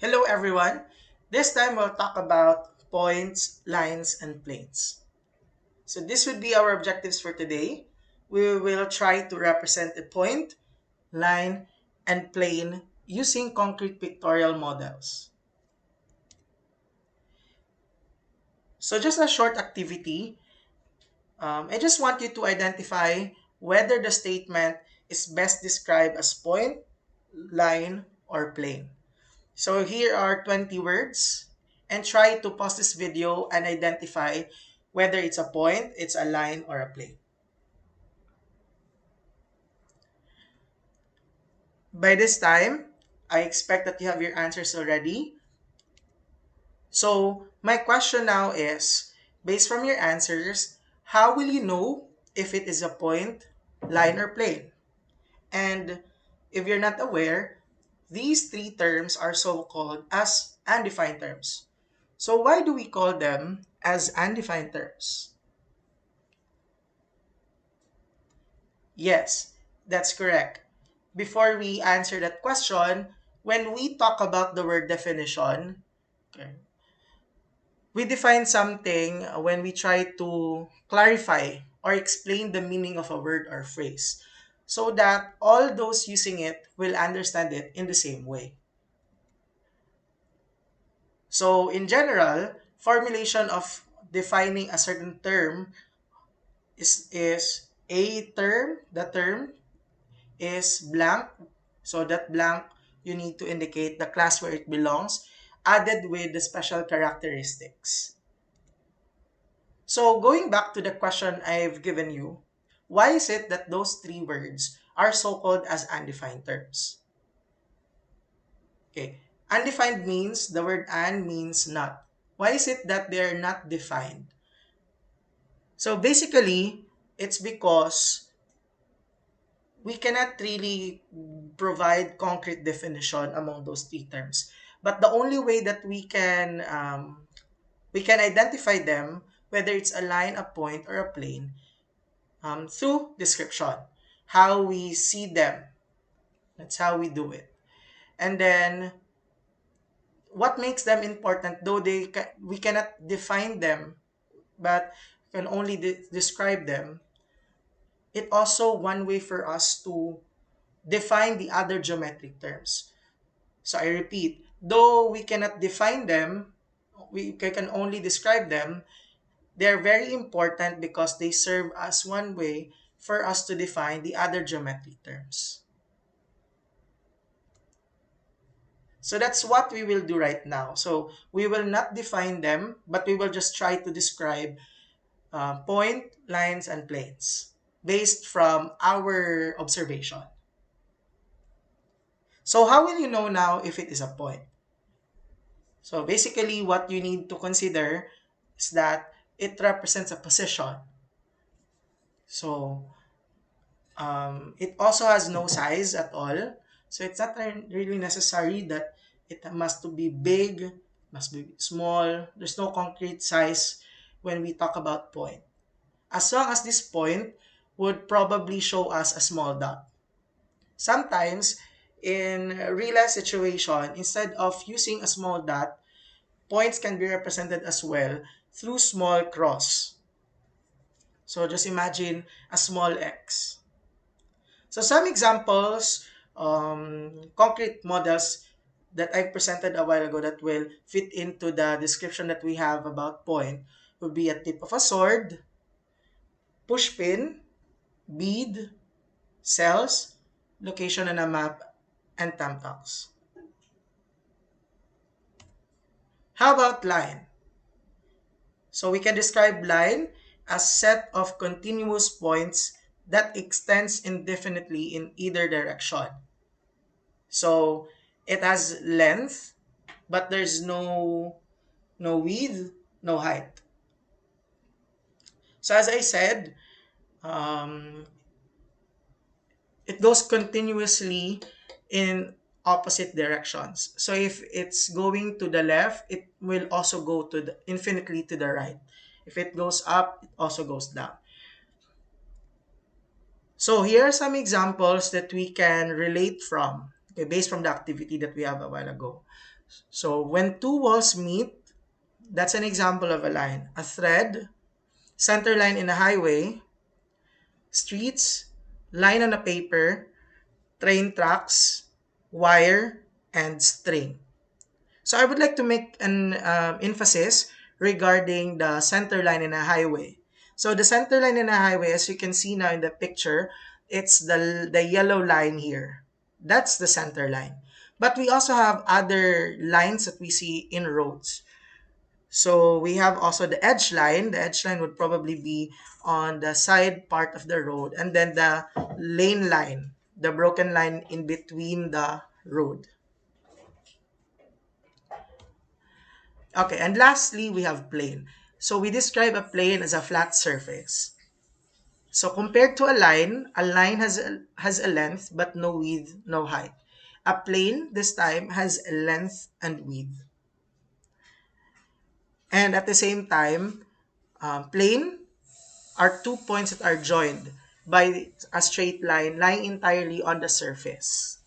Hello everyone. This time we'll talk about points, lines, and planes. So this would be our objectives for today. We will try to represent a point, line, and plane using concrete pictorial models. So just a short activity. I just want you to identify whether the statement is best described as point, line, or plane. So here are 20 words and try to pause this video and identify whether it's a point, it's a line, or a plane. By this time, I expect that you have your answers already. So my question now is, based from your answers, how will you know if it is a point, line, or plane? And if you're not aware, these three terms are so called as undefined terms. So why do we call them as undefined terms? Yes, that's correct. Before we answer that question, when we talk about the word definition, okay, we define something when we try to clarify or explain the meaning of a word or phrase so that all those using it will understand it in the same way. So, in general, formulation of defining a certain term is a term, the term is blank. So that blank, you need to indicate the class where it belongs, added with the special characteristics. So going back to the question I've given you, why is it that those three words are so-called as undefined terms? Okay. Undefined means the word "un" means not. Why is it that they're not defined? So basically, it's because we cannot really provide concrete definition among those three terms. But the only way that we can identify them, whether it's a line, a point, or a plane, through description, how we see them. That's how we do it. And then, what makes them important, though we cannot define them, but can only describe them. It also one way for us to define the other geometric terms. So I repeat, though we cannot define them, we can only describe them, they're very important because they serve as one way for us to define the other geometric terms. So that's what we will do right now. So we will not define them, but we will just try to describe point, lines, and planes based from our observation. So how will you know now if it is a point? So basically, what you need to consider is that it represents a position. So it also has no size at all. So it's not really necessary that it must to be big, must be small. There's no concrete size when we talk about point. As long as this point would probably show us a small dot. Sometimes in real life situation, instead of using a small dot, points can be represented as well through small cross. So just imagine a small x. So some examples, concrete models that I presented a while ago that will fit into the description that we have about point would be a tip of a sword, pushpin, bead, cells, location on a map, and thumbtacks. How about line? So we can describe line as set of continuous points that extends indefinitely in either direction. So it has length, but there's no width, no height. So as I said, um, it goes continuously in opposite directions. So if it's going to the left, it will also go to the infinitely to the right. If it goes up, it also goes down. So here are some examples that we can relate from. Okay, based from the activity that we have a while ago. So when two walls meet, that's an example of a line. A thread, center line in a highway, streets, line on a paper, train tracks, wire, and string. So I would like to make an emphasis regarding the center line in a highway. So the center line in a highway, as you can see now in the picture, it's the yellow line here. That's the center line. But we also have other lines that we see in roads. So we have also the edge line. The edge line would probably be on the side part of the road, and then the lane line, the broken line in between the road. Okay, and lastly, we have plane. So we describe a plane as a flat surface. So compared to a line has a length but no width, no height. A plane this time has a length and width. And at the same time, plane are two points that are joined by a straight line lying entirely on the surface.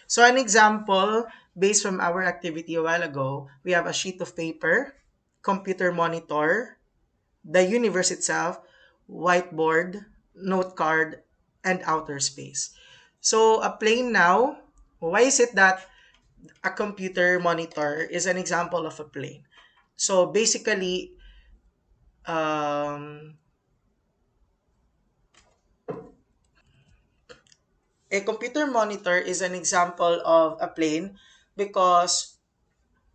So an example based from our activity a while ago, we have a sheet of paper, computer monitor, the universe itself, whiteboard, note card, and outer space. So a plane now, why is it that a computer monitor is an example of a plane? So basically, um, a computer monitor is an example of a plane because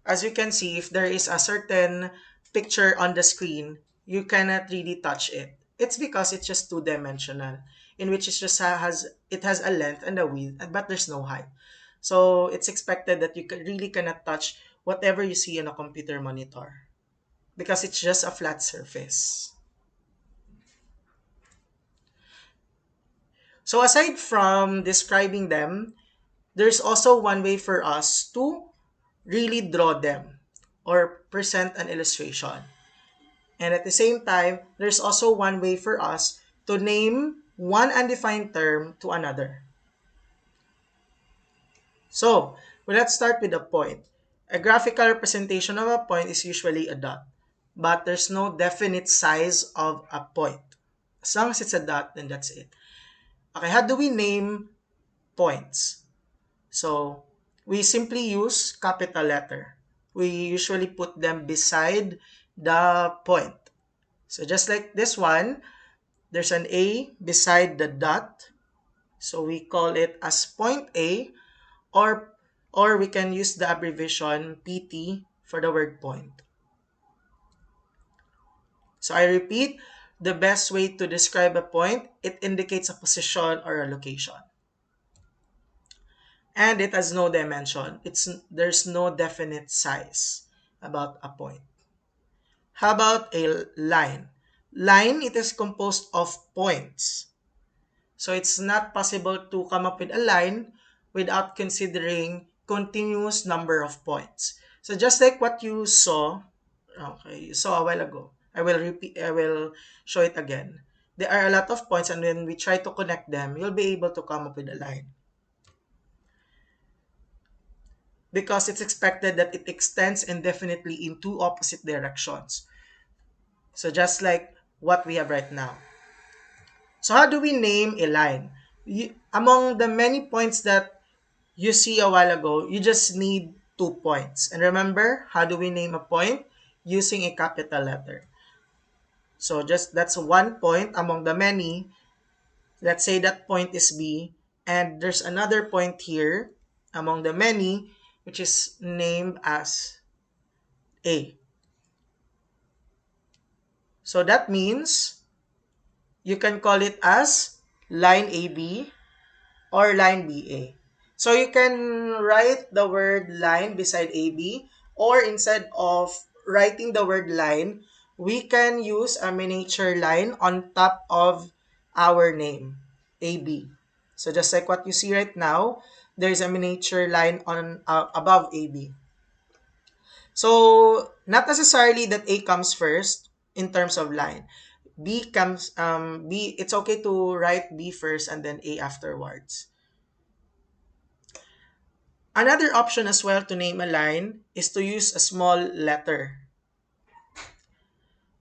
as you can see, if there is a certain picture on the screen, you cannot really touch it. It's because it's just two-dimensional, in which it has a length and a width, but there's no height. So it's expected that you really cannot touch whatever you see on a computer monitor because it's just a flat surface. So aside from describing them, there's also one way for us to really draw them or present an illustration. And at the same time, there's also one way for us to name one undefined term to another. So, well, let's start with a point. A graphical representation of a point is usually a dot, but there's no definite size of a point. As long as it's a dot, then that's it. Okay, how do we name points? So, we simply use capital letter. We usually put them beside the point. So just like this one, there's an A beside the dot. So we call it as point A or we can use the abbreviation PT for the word point. So I repeat, the best way to describe a point, it indicates a position or a location. And it has no dimension. There's no definite size about a point. How about a line? Line, it is composed of points. So it's not possible to come up with a line without considering continuous number of points. So just like what you saw, okay, you saw a while ago. I will show it again. There are a lot of points and when we try to connect them, you'll be able to come up with a line. Because it's expected that it extends indefinitely in two opposite directions. So just like what we have right now. So how do we name a line? Among the many points that you see a while ago, you just need 2 points. And remember, how do we name a point? Using a capital letter. So just that's 1 point among the many. Let's say that point is B. And there's another point here among the many, which is named as A. So that means you can call it as line AB or line BA. So you can write the word line beside AB, or instead of writing the word line, we can use a miniature line on top of our name, AB. So just like what you see right now, there's a miniature line on above AB. So not necessarily that A comes first in terms of line. B, it's okay to write B first and then A afterwards. Another option as well to name a line is to use a small letter.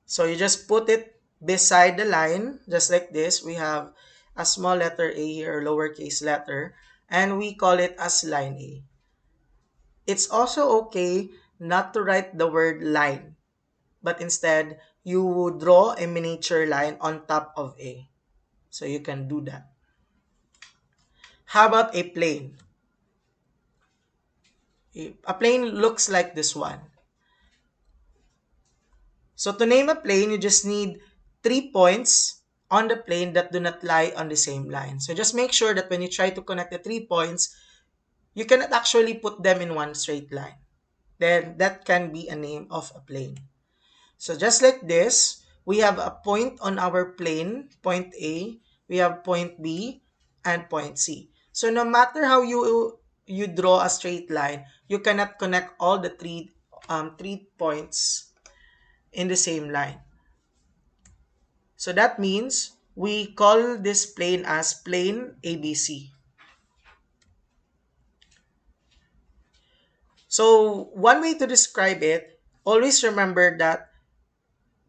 So you just put it beside the line, just like this. We have a small letter A here, or lowercase letter, and we call it as line A. It's also okay not to write the word line, but instead you would draw a miniature line on top of A. So you can do that. How about a plane? A plane looks like this one. So to name a plane, you just need 3 points on the plane that do not lie on the same line. So just make sure that when you try to connect the 3 points, you cannot actually put them in one straight line. Then that can be a name of a plane. So just like this, we have a point on our plane, point A, we have point B, and point C. So no matter how you draw a straight line, you cannot connect all the three points in the same line. So that means we call this plane as plane ABC. So one way to describe it, always remember that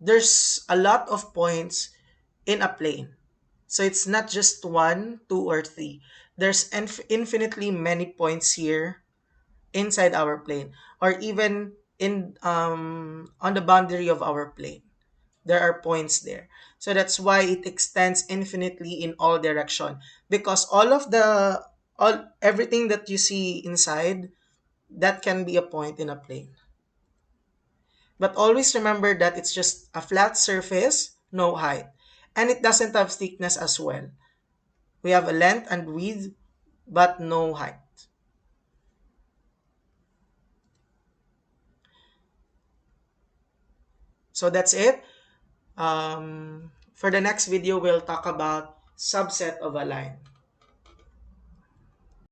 there's a lot of points in a plane. So it's not just one, two, or three. There's infinitely many points here inside our plane, or even in on the boundary of our plane. There are points there. So that's why it extends infinitely in all direction, because all everything that you see inside, that can be a point in a plane. But always remember that it's just a flat surface, no height. And it doesn't have thickness as well. We have a length and width, but no height. So that's it. For the next video, we'll talk about subset of a line.